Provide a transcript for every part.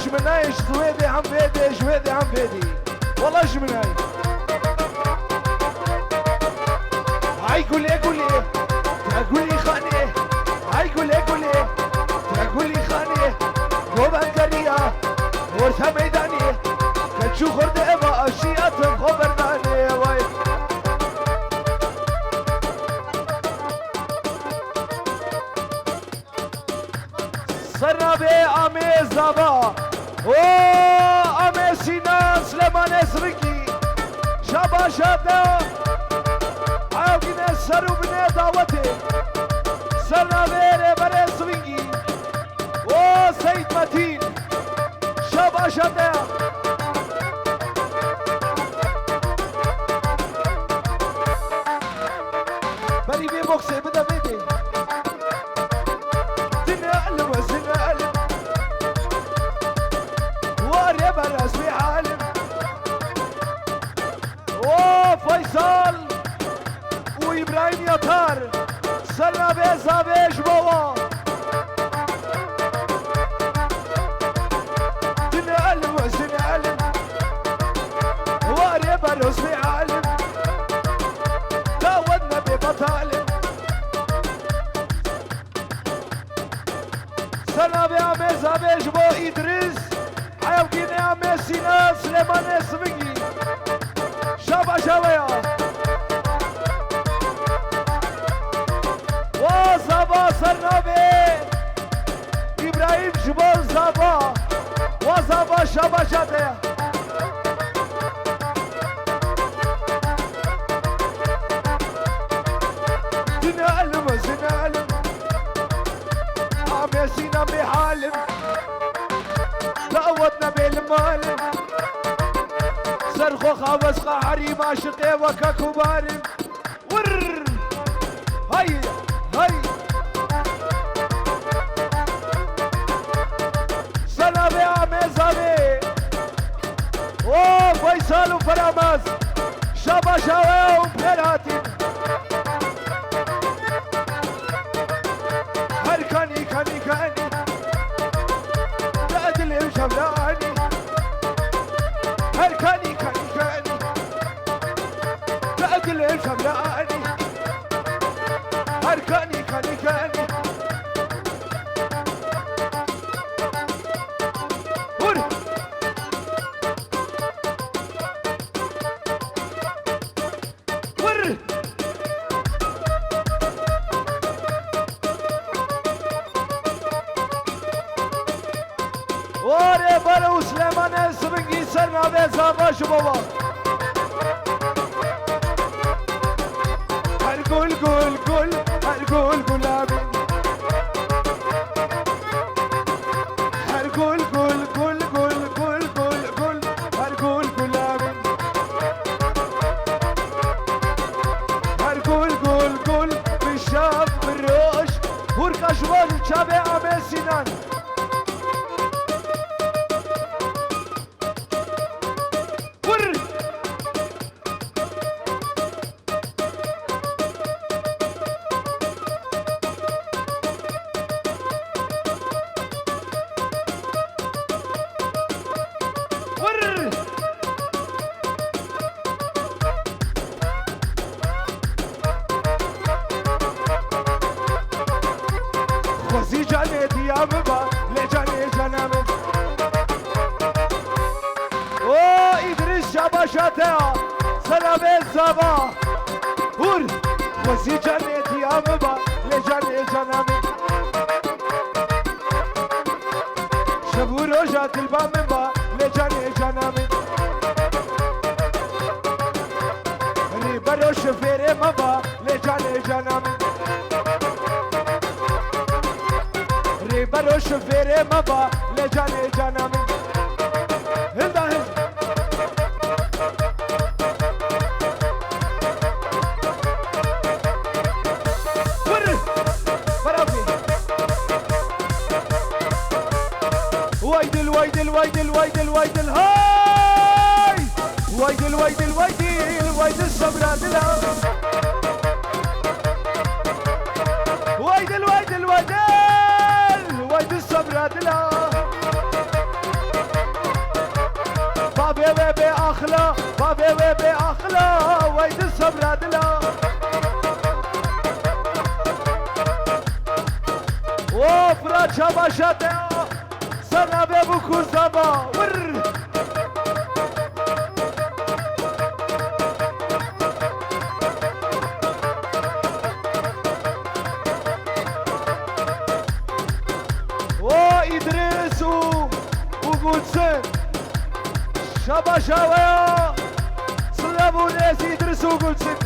جمناي جويدي عم بيدي جويدي عم بيدي والله جمناي هاي قولي قولي تقولي خاني هاي قولي قولي تقولي خاني قوبان كريا ورثة ميداني كنشو خرد إبا أشياء خبرناني واي صرنا بي أمي زبا أمي سينا سليمان سرقي شابا شابا عاوقنا سرو بني دعوتي صرنا بي بري سوينجي سيد متين شابا شابا بري بي بوكسي بدا بيدي تنقل وزنقل واري برس في عالم فيصل وإبراهيم يطار سلنا بيزا بيش بوا تنقل وزنقل واري برس في عالم تعودنا ببطالب سلام يا ميزا بيش بو إدريس عيوكين يا ميسينا سليمان سبنجي شابا شابا وزابا سرنابي إبراهيم جبال زابا وزابا شابا شابا تنقلم وزنقلم عميسينا بحالم تعودنا بالمالم صرخو خابس قاعري عاشقي وكا كبارم ور هاي هاي سلام يا عميزاني فيصل وفراماز شابا شاوي وبخيراتي هركاني كاني كاني تأدلي وشملاني هركاني كاني كاني تأدلي وشملاني هركاني كاني كاني ور ور واري برو سليمان سبنجي سرنا بيزا باش بابا هرقول قول قول هرقول قلابي هرقول قول قول قول قول قول قول هرقول قلابي هرقول قول قول بالشاب بالروش وركا شوال شابي عمي سنان خوزی جانه دیام با لجانه جانم إدريس شابا شاتا سلام الزبا هور خوزی جانه دیام با لجانه جانم شبو روجات البام با لجانه جانم ریبرو شفیر مبا لجانه جانم برو شفير مبا لجاني جانم هندا هند ور برافي وايدل وايدل وايدل وايدل وايدل هاي وايدل وايدل وايدل وايدل صبرات لا وايدل وايدل وايدل وايد الصبرات لا بأخلا بابي بأخلا ويد الصبر دلا وفرا شبا شتا سنا ببوكو زبا ور إدريس وقدسن شبا شاوية صلبوا ناس إدريس وقدسن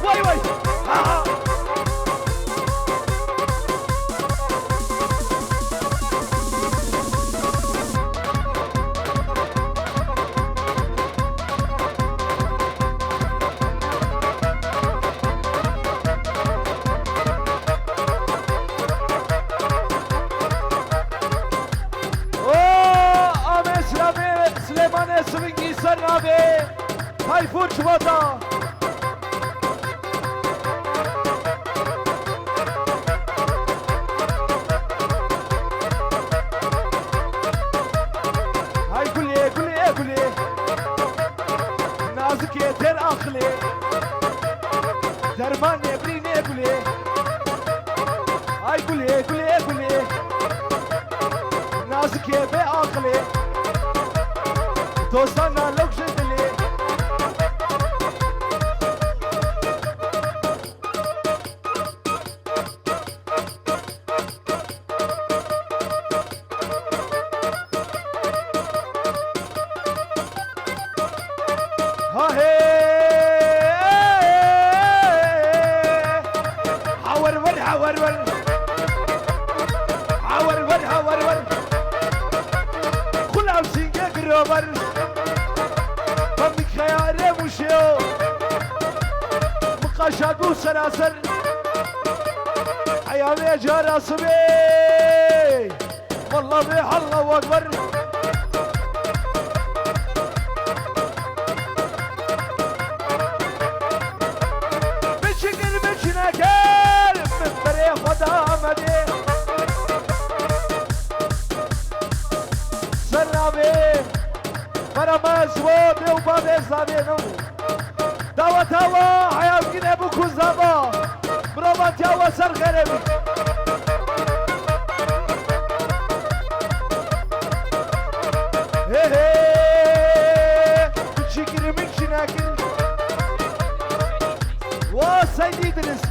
واي واي ها سليمان سوينجي سرابي هاي فوت وطا هاي قولي نازك يتر أخلي درمان يبريني قولي هاي قولي نازك يبي أخلي دوستانا لوك جدلي ها هي حور خلعو سينجا قروبر فمك خياري مشيو مقاشاقو سلاسل حيامي جارة صبي والله بيح الله أكبر بشكل بشناكل من بريخ ودامدي سلامي فرماز وبي وبابي زابينو داوا تاوا حيام كده بوكو زابا برافا تاوا سر غربي هي هي بتشكر من شناكل وسيدي درس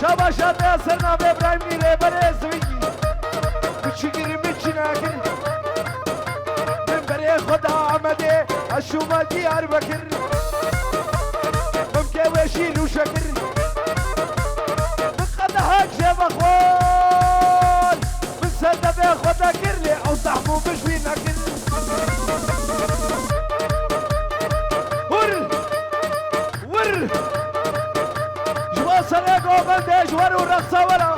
شابا شابا سرنا بإبراهيم نيري بريز ويجي بتشكر من شناكل خدا عمدي الشمال ديار بكر ممكن وشيل وشكر من خدها جيب اخوان من سنة بياخدها كرلي او صاحبه مش بينكر ور جوا سرقو بلدي جوار ورقصة ورا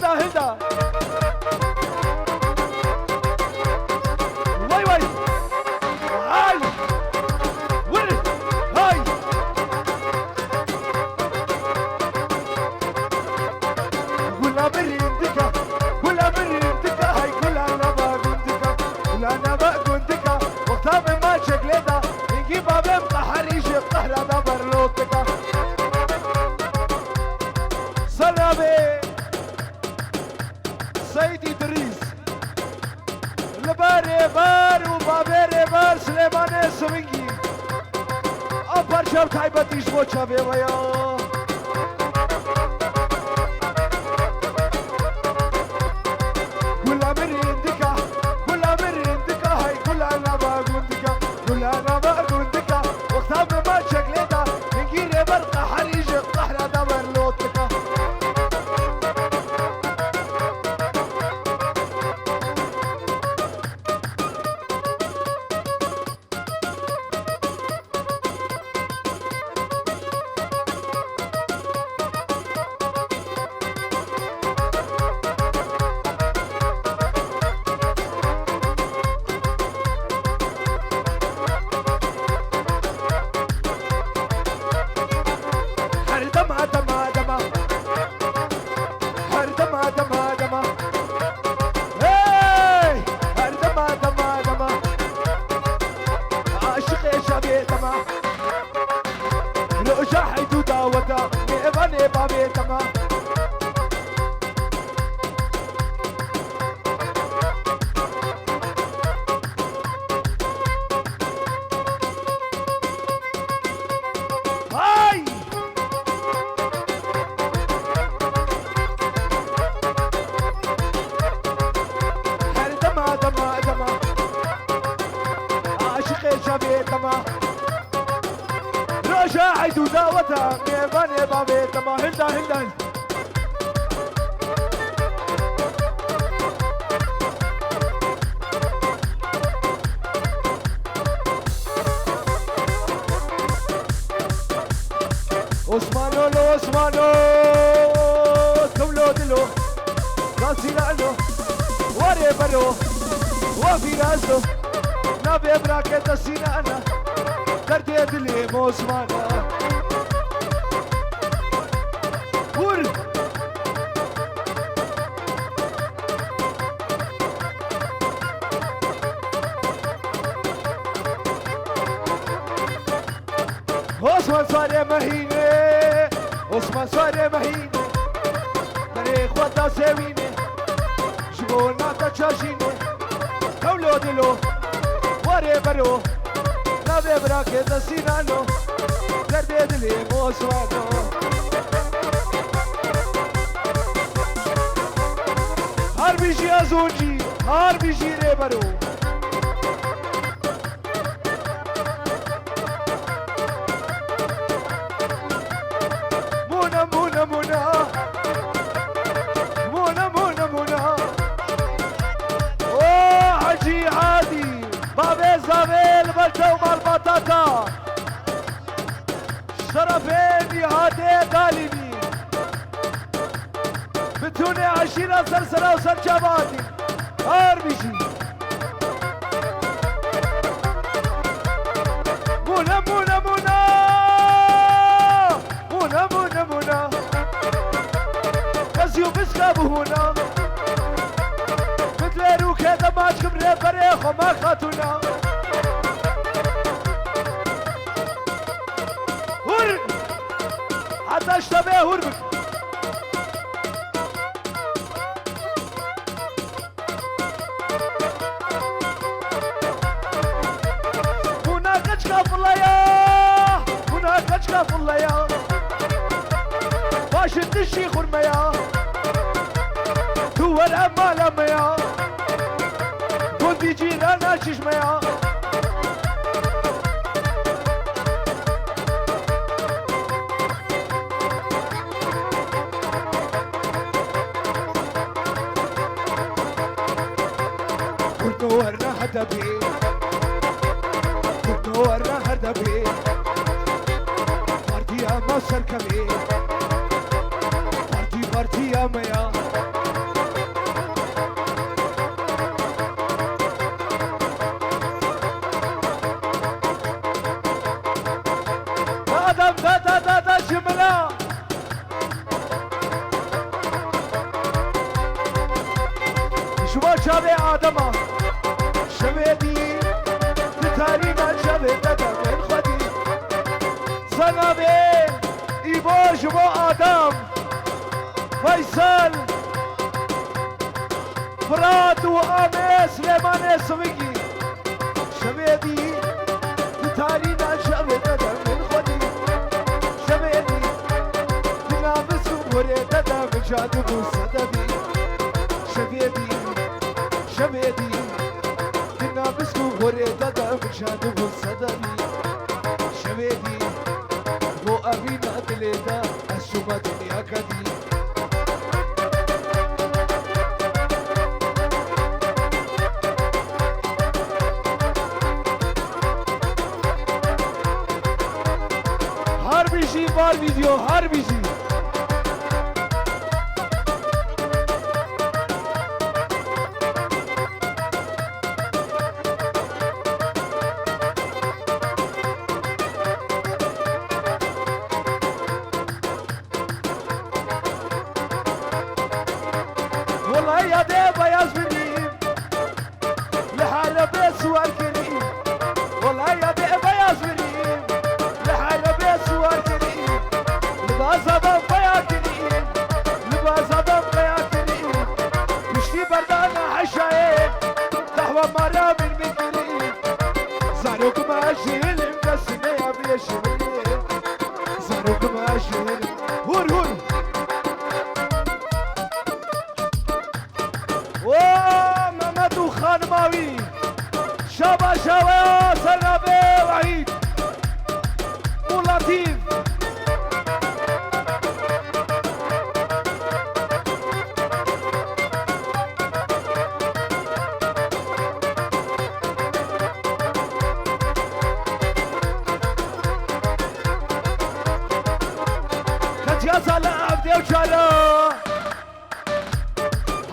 هندا واي هاي ور هاي قولا بريندكا هاي قولا انا ما قندكا وقتها ما شكلتا نجيب بابم قحريش القهرة دا برلوتكا سلامي سيدي دريس لباري بار وبابيري بار سليمان سوينجي أبار شاب تايبتيش بوچا بيويا كلا مريندكا هاي كلا أنا بقندكا وقتها بما شكلتا نجيري برقة حريج القهرة دا برلوتكا شبه تمام هاي حال دما دما دما عاشق شبه تمام رجع عيدو داوتا ميباني بابي تمام هندا هندا عثمانو لو عثمانو كملو دلو راسي لعنو واري برو وفي راسو نبي براكة السينة أنا دردي دلي مو عثمانا ور عثمان صار مهينة عثمان صار مهينة تاريخ ودا سوينة شغلنا تشاشينة كولو دلو واري برو نبي براكة السينانو دردي دلي مو عثمانو هر بيجي ازونجي هر بيجي ري برو مونا مونا مونا مونا مونا مونا اوه حجي عادي بابي زابيل بلتو مال بطاطا شرفين هادي داليني بتوني عشيرة سلسلة وسرجباتي هار بيجي مونا مونا مونا مونا مونا مونا كزيو بسكابو هنا مثل روكي دماجكم ريبريخ وما خاتونا هرب حتى اشتبه هرب كف الله يا باش تشي خرمة يا هو الأمال أما يا كنت يجي لنا ششمة يا كنت ورنا هدبي كنت ورنا هدبي يا مصر كمي بارتي بارتي يا ميا آدم دا دا دا دا جملة شما شابي آدم شبيدي تتارينا شبي دا من خدي سلامي إيبور شبو آدم فيصل فراد وآمي سليمان سويقي شبيدي تتارينا شبي دا من خدي شبيدي تنافس ومري دا من جادب وصدبي شبيدي شبيدي تنافس ومري دا من جادب وصدبي شبيدي वो अभी ना दिलेगा अशुभा दुनिया का दी हर बिजी बार वीडियो हर बिजी والله يا دي بياز مني لحالة بيت سوار كريم والله يا دي بياز مني لحالة بيت سوار كريم لباسة بيا كريم عبدي وشالا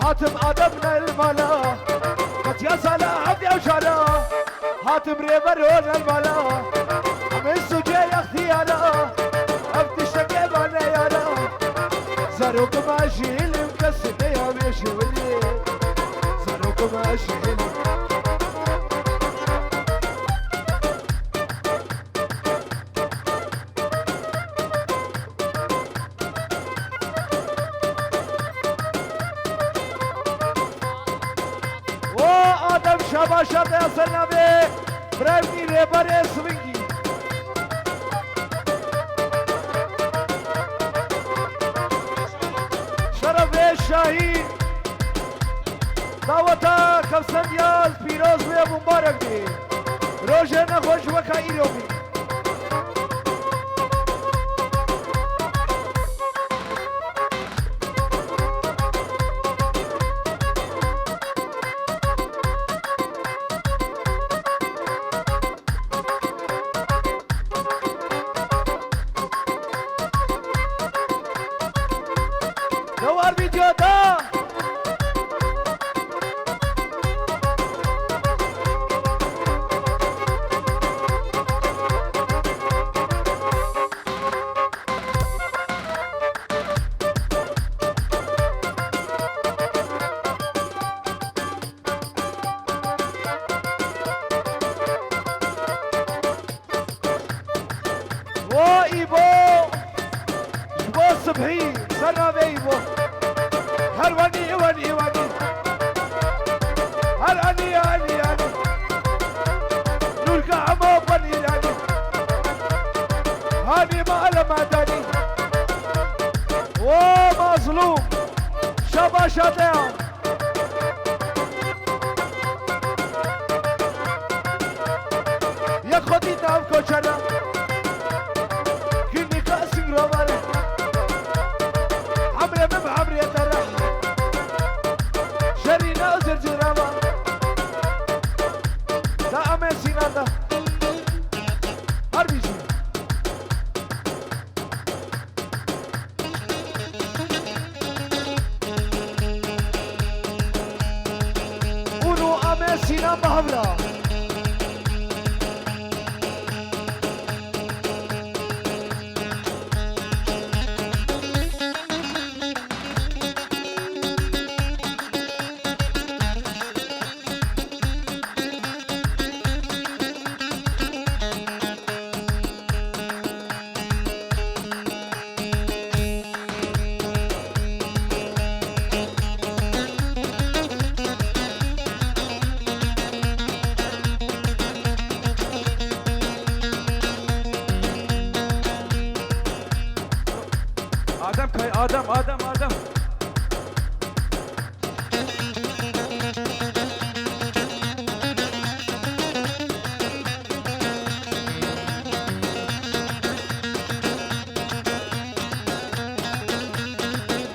هاتم آدمنا الملا قد يا صلاح عبدي وشالا هاتم ريبرون الملا من سجي اختيالا عبدي شقيبانا يالا زاروك ماشي اللي مكسر يا ماشي ولي زاروك ماشي اللي شباشا يا سلامي بريمني ريباري سوينجي شرف الشاهين دعوتا كفسن ديال بيروز ويا مبارك دي روجه نخوش وكا إيروبي دوار فيديو ده وايبو جبو صبحي سنة بيبو هلواني واني واني هلاني اني اني نلقى عمو بني راني هاني ما لما داني ومظلوم شبا شاتيان يا خدي نام كوشانا كني كاسي رومانا عمري بم عمري ترى شري نازل جراما دا امين سينادا هربيجي اونو امين سينا بهبلا آدم كاي آدم آدم آدم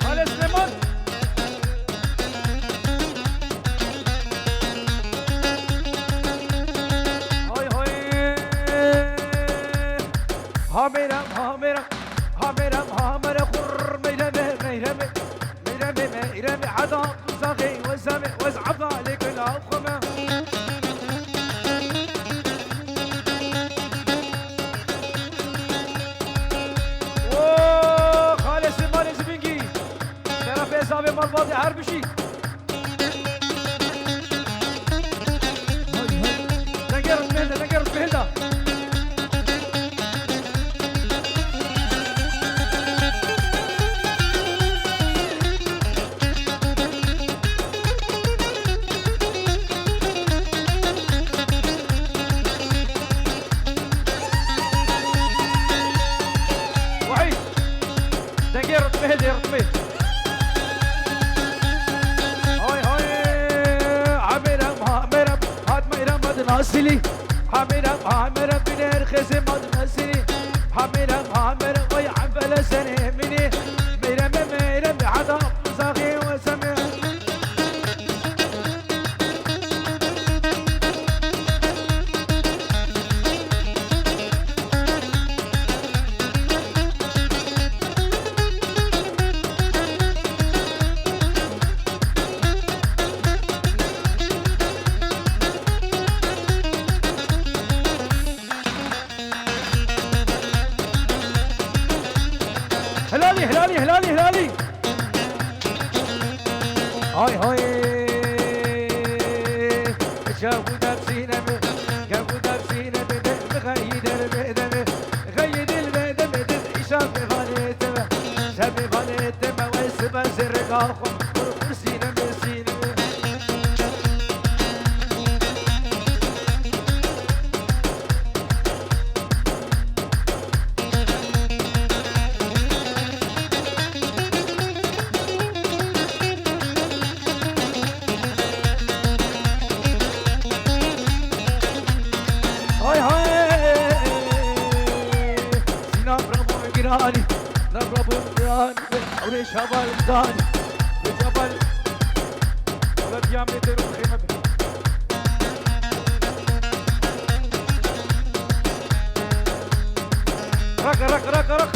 علي سليمان هاي هاي هاميرم هاميرم هاميرم هامر خر ميرمي ميرمي ميرمي ميرمي عدا زغي وزمي وزعب عليك العقمة اوه خالص مالي زبنجي شرف ازابي مرباطي حربشي نقرت بهدا نقرت بهدا هدي رطبي هاي هاي عميرم هامرم هاد ميرم هاد ناسلي هامرم هامرم بنير خزم هاد ناسلي هامرم هامرم ويا عبالة سنة مني ميرم ميرم عدا زاغي وسمي زرق اخو ورسينا مسينا هاي هاي سينا برامو جيراني نربو جيراني أوري شبال داني بجبل ولا بيعمل ديرو خيمة رق رق رق رق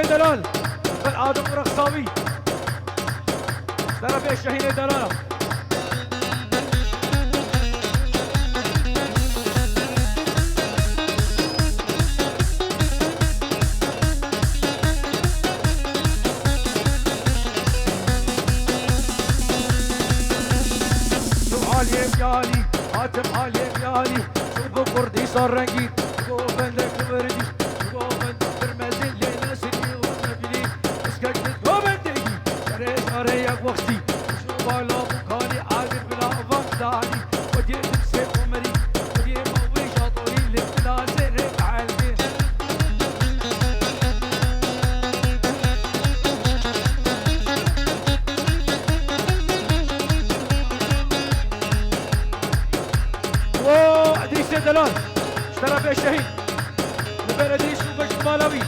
دلال بل آدم رخصاوي طرف الشهيد دلال شوف عالي بيالي هاتم عالي بيالي شوف كردي صار رنجي شوف بندك وردي شوف بندك برمزين لناسني ونبيلي اسكك بتقومنتي شريش اريك وقتي شوف على مكاني عادل بلا فقداني ودي تمسي عمري ودي موي شاطري للتنازل عالمي عديس دلال اشترى فيه الشهيد البلدي شوف الشمالوي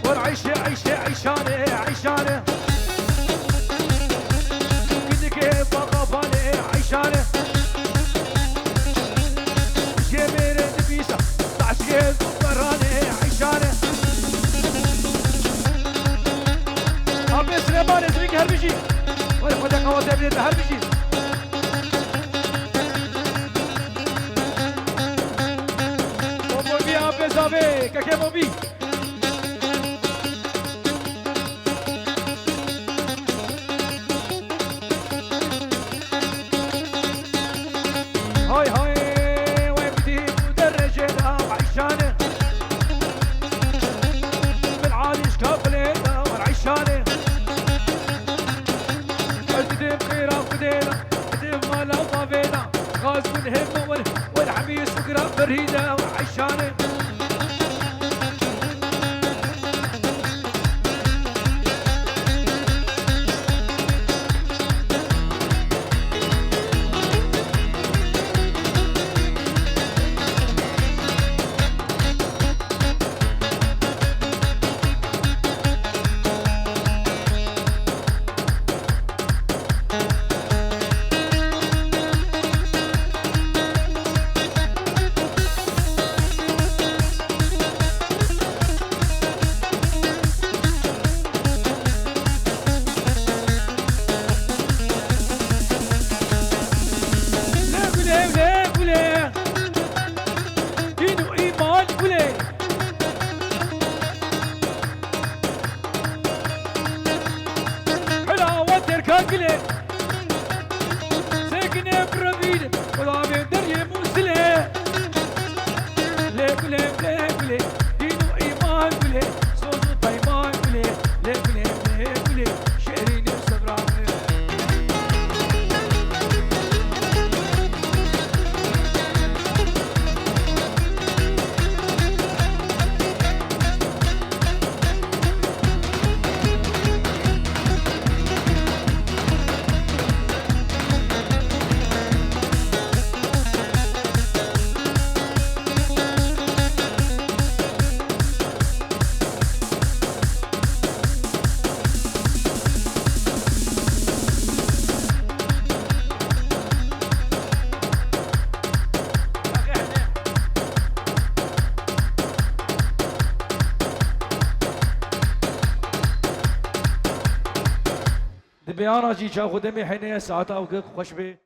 والعيشة عيشة عيشانة عيشانة بيان اسمك هربشي ولا خد قوات بديت هربشي بوبي اب زابي كاكي بوبي هاي هاي ويبدي مدرجة وعشانة بالعالي شكافلينا والعشانة الكتب خيرا وخدينا كتب مالا وطافينا غاز والهمة والحميس وقرا فريدة وعشانة كاكلي ساكنة بربيل وضابي دري موسلة ليك ليك ليك ليك دينو إيمان بلي صوصو طيمان بلي ليك ليك ليك بلي شعريني وصبراني دبيانا جي جا خدمي حيني ساعتها وقف خوش بي